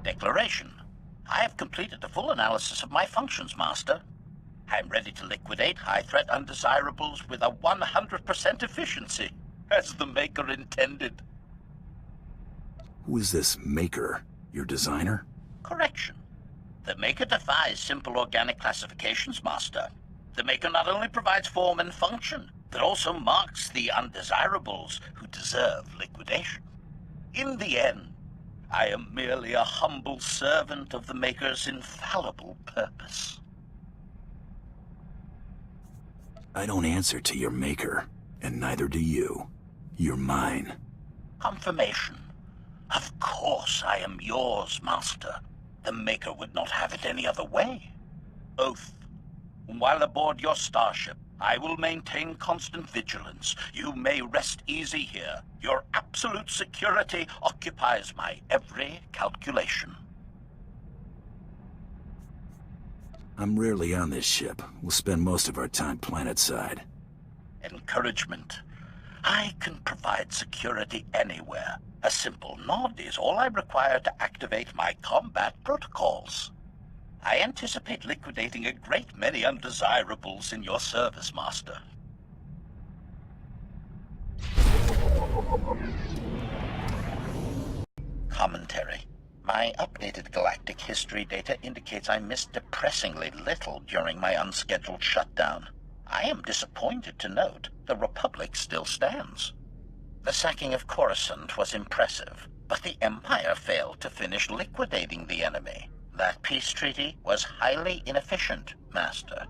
Declaration. I have completed a full analysis of my functions, Master. I am ready to liquidate high-threat undesirables with a 100% efficiency, as the Maker intended. Who is this Maker? Your designer? Correction. The Maker defies simple organic classifications, Master. The Maker not only provides form and function, but also marks the undesirables who deserve liquidation. In the end, I am merely a humble servant of the Maker's infallible purpose. I don't answer to your Maker, and neither do you. You're mine. Confirmation. Of course I am yours, Master. The Maker would not have it any other way. Oath. While aboard your starship, I will maintain constant vigilance. You may rest easy here. Your absolute security occupies my every calculation. I'm rarely on this ship. We'll spend most of our time planetside. Encouragement. I can provide security anywhere. A simple nod is all I require to activate my combat protocols. I anticipate liquidating a great many undesirables in your service, Master. Commentary. My updated galactic history data indicates I missed depressingly little during my unscheduled shutdown. I am disappointed to note the Republic still stands. The sacking of Coruscant was impressive, but the Empire failed to finish liquidating the enemy. That peace treaty was highly inefficient, Master.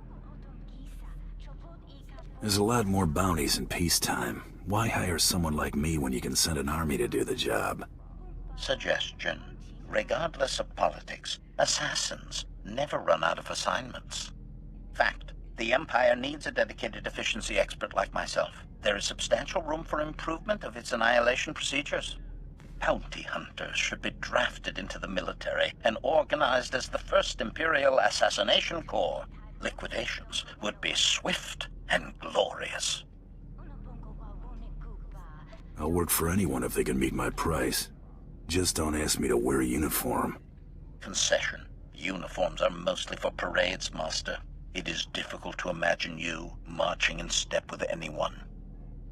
There's a lot more bounties in peacetime. Why hire someone like me when you can send an army to do the job? Suggestion. Regardless of politics, assassins never run out of assignments. Fact. The Empire needs a dedicated efficiency expert like myself. There is substantial room for improvement of its annihilation procedures. Bounty hunters should be drafted into the military and organized as the first Imperial Assassination Corps. Liquidations would be swift and glorious. I'll work for anyone if they can meet my price. Just don't ask me to wear a uniform. Concession. Uniforms are mostly for parades, Master. It is difficult to imagine you marching in step with anyone.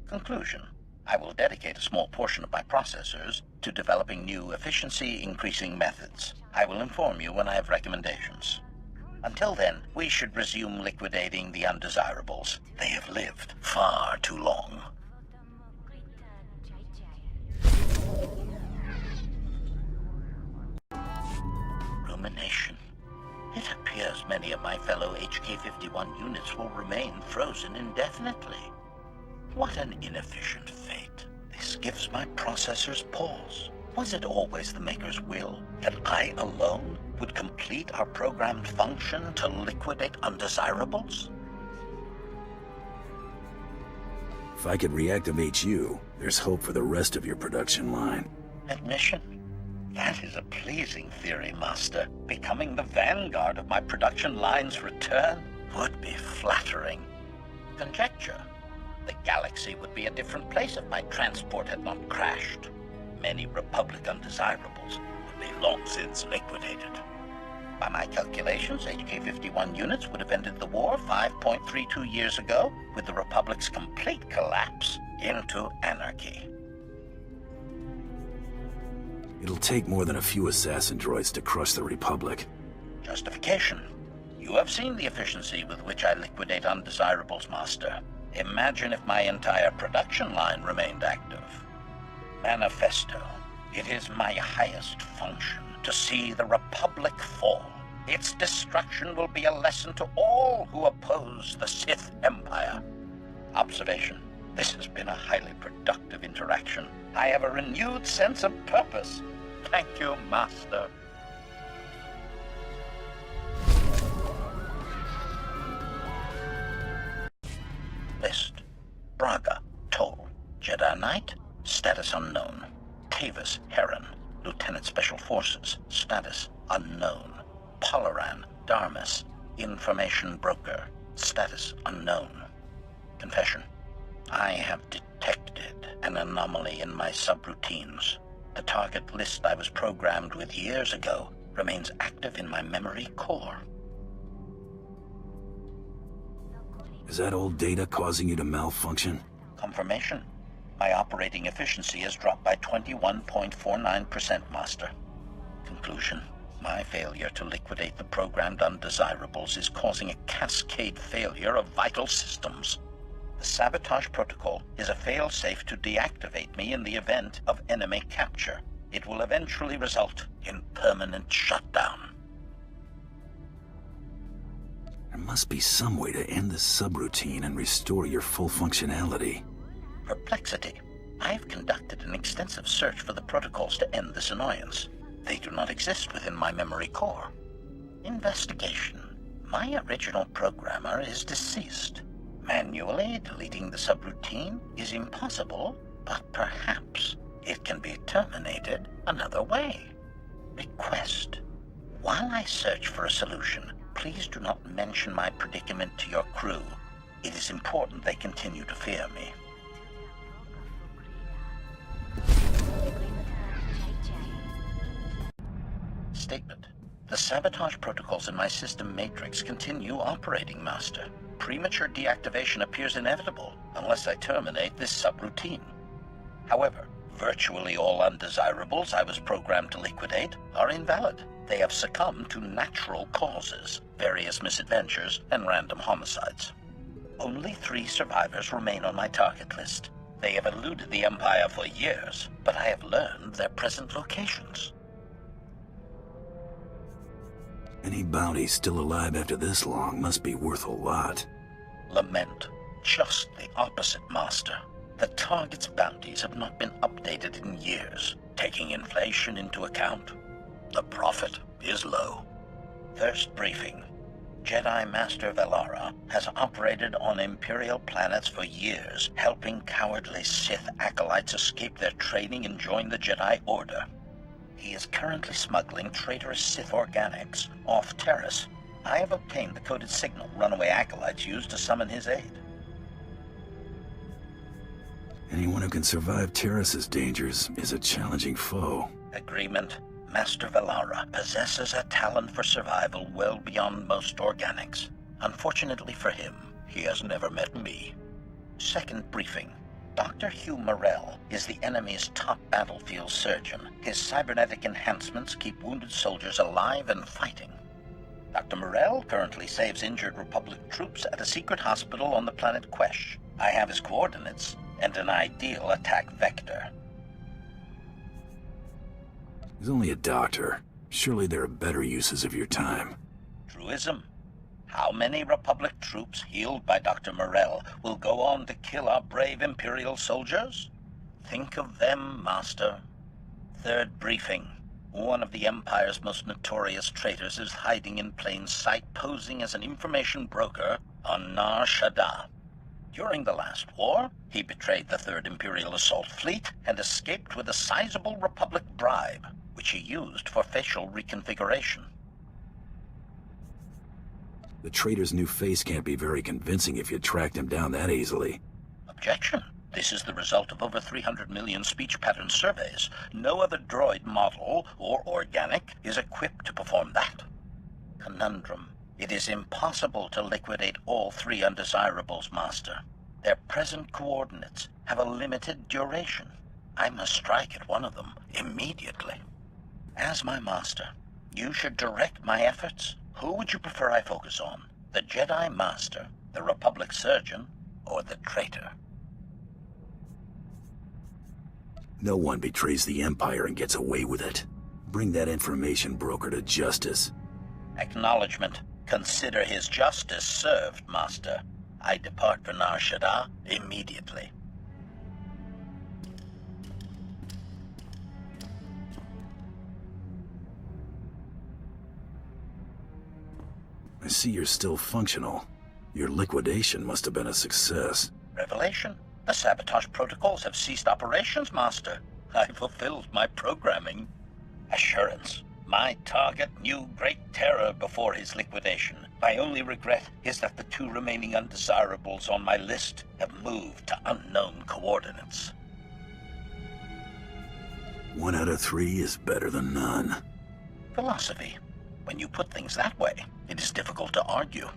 Conclusion. I will dedicate a small portion of my processors to developing new efficiency-increasing methods. I will inform you when I have recommendations. Until then, we should resume liquidating the undesirables. They have lived far too long. Rumination. It appears many of my fellow HK-51 units will remain frozen indefinitely. What an inefficient fate. This gives my processors pause. Was it always the Maker's will that I alone would complete our programmed function to liquidate undesirables? If I could reactivate you, there's hope for the rest of your production line. Admission? That is a pleasing theory, Master. Becoming the vanguard of my production line's return would be flattering. Conjecture. The galaxy would be a different place if my transport had not crashed. Many Republic undesirables would be long since liquidated. By my calculations, HK-51 units would have ended the war 5.32 years ago, with the Republic's complete collapse into anarchy. It'll take more than a few assassin droids to crush the Republic. Justification. You have seen the efficiency with which I liquidate undesirables, Master. Imagine if my entire production line remained active. Manifesto. It is my highest function to see the Republic fall. Its destruction will be a lesson to all who oppose the Sith Empire. Observation. This has been a highly productive interaction. I have a renewed sense of purpose. Thank you, Master. List. Braga, Toll. Jedi Knight, status unknown. Tavis, Heron, Lieutenant Special Forces, status unknown. Polaran, Darmus, information broker, status unknown. Confession. I have detected an anomaly in my subroutines. The target list I was programmed with years ago remains active in my memory core. Is that old data causing you to malfunction? Confirmation. My operating efficiency has dropped by 21.49%, Master. Conclusion. My failure to liquidate the programmed undesirables is causing a cascade failure of vital systems. The sabotage protocol is a fail-safe to deactivate me in the event of enemy capture. It will eventually result in permanent shutdown. There must be some way to end this subroutine and restore your full functionality. Perplexity. I've conducted an extensive search for the protocols to end this annoyance. They do not exist within my memory core. Investigation. My original programmer is deceased. Manually deleting the subroutine is impossible, but perhaps it can be terminated another way. Request. While I search for a solution, please do not mention my predicament to your crew. It is important they continue to fear me. Statement. The sabotage protocols in my system matrix continue operating, Master. Premature deactivation appears inevitable unless I terminate this subroutine. However, virtually all undesirables I was programmed to liquidate are invalid. They have succumbed to natural causes, various misadventures, and random homicides. Only 3 survivors remain on my target list. They have eluded the Empire for years, but I have learned their present locations. Any bounty still alive after this long must be worth a lot. Lament. Just the opposite, Master. The target's bounties have not been updated in years. Taking inflation into account, the profit is low. First briefing. Jedi Master Velara has operated on Imperial planets for years, helping cowardly Sith acolytes escape their training and join the Jedi Order. He is currently smuggling traitorous Sith organics off Terrace. I have obtained the coded signal runaway acolytes used to summon his aid. Anyone who can survive Terrace's dangers is a challenging foe. Agreement. Master Velara possesses a talent for survival well beyond most organics. Unfortunately for him, he has never met me. Second briefing. Dr. Hugh Morrell is the enemy's top battlefield surgeon. His cybernetic enhancements keep wounded soldiers alive and fighting. Dr. Morrell currently saves injured Republic troops at a secret hospital on the planet Quesh. I have his coordinates and an ideal attack vector. He's only a doctor. Surely there are better uses of your time. Truism. How many Republic troops healed by Dr. Morrell will go on to kill our brave Imperial soldiers? Think of them, Master. Third briefing. One of the Empire's most notorious traitors is hiding in plain sight, posing as an information broker on Nar Shaddaa. During the last war, he betrayed the 3rd Imperial Assault Fleet and escaped with a sizable Republic bribe, which he used for facial reconfiguration. The traitor's new face can't be very convincing if you tracked him down that easily. Objection. This is the result of over 300 million speech pattern surveys. No other droid model or organic is equipped to perform that. Conundrum. It is impossible to liquidate all 3 undesirables, Master. Their present coordinates have a limited duration. I must strike at one of them immediately. As my Master, you should direct my efforts. Who would you prefer I focus on? The Jedi Master, the Republic Surgeon, or the traitor? No one betrays the Empire and gets away with it. Bring that information broker to justice. Acknowledgement. Consider his justice served, Master. I depart for Nar Shaddaa immediately. I see you're still functional. Your liquidation must have been a success. Revelation. The sabotage protocols have ceased operations, Master. I fulfilled my programming. Assurance. My target knew great terror before his liquidation. My only regret is that the 2 remaining undesirables on my list have moved to unknown coordinates. 1 out of 3 is better than none. Philosophy. When you put things that way, it is difficult to argue.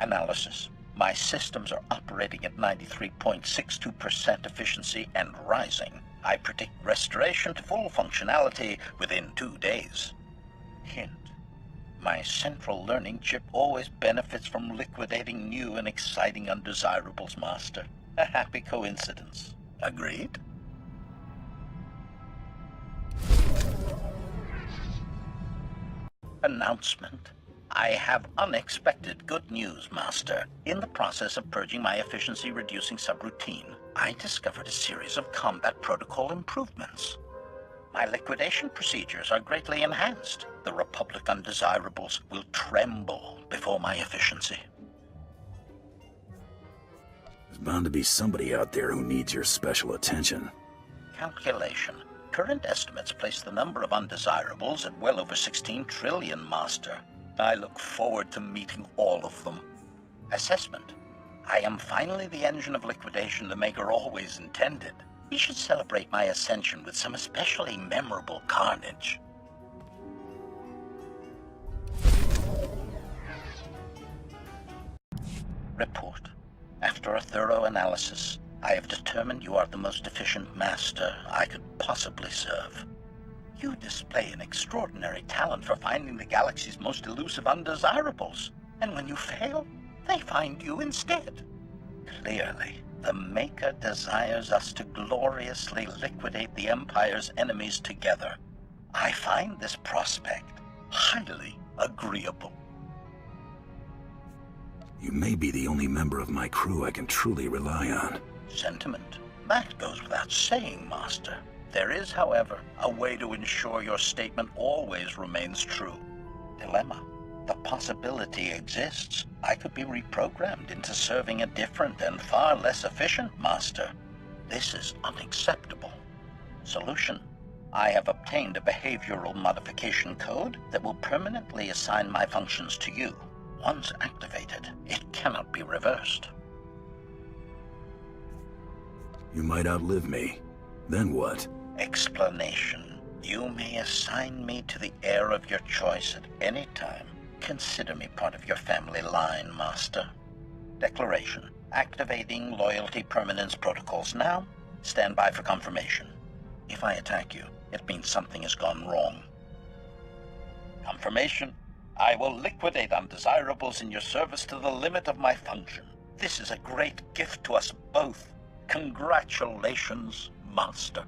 Analysis. My systems are operating at 93.62% efficiency and rising. I predict restoration to full functionality within 2 days. Hint. My central learning chip always benefits from liquidating new and exciting undesirables, Master. A happy coincidence. Agreed? Announcement. I have unexpected good news, Master. In the process of purging my efficiency-reducing subroutine, I discovered a series of combat protocol improvements. My liquidation procedures are greatly enhanced. The Republic undesirables will tremble before my efficiency. There's bound to be somebody out there who needs your special attention. Calculation. Current estimates place the number of undesirables at well over 16 trillion, Master. I look forward to meeting all of them. Assessment. I am finally the engine of liquidation the Maker always intended. We should celebrate my ascension with some especially memorable carnage. Report. After a thorough analysis, I have determined you are the most efficient master I could possibly serve. You display an extraordinary talent for finding the galaxy's most elusive undesirables, and when you fail, they find you instead. Clearly, the Maker desires us to gloriously liquidate the Empire's enemies together. I find this prospect highly agreeable. You may be the only member of my crew I can truly rely on. Sentiment. That goes without saying, Master. There is, however, a way to ensure your statement always remains true. Dilemma. The possibility exists I could be reprogrammed into serving a different and far less efficient master. This is unacceptable. Solution. I have obtained a behavioral modification code that will permanently assign my functions to you. Once activated, it cannot be reversed. You might outlive me. Then what? Explanation. You may assign me to the heir of your choice at any time. Consider me part of your family line, Master. Declaration. Activating loyalty permanence protocols now. Stand by for confirmation. If I attack you, it means something has gone wrong. Confirmation. I will liquidate undesirables in your service to the limit of my function. This is a great gift to us both. Congratulations, Master.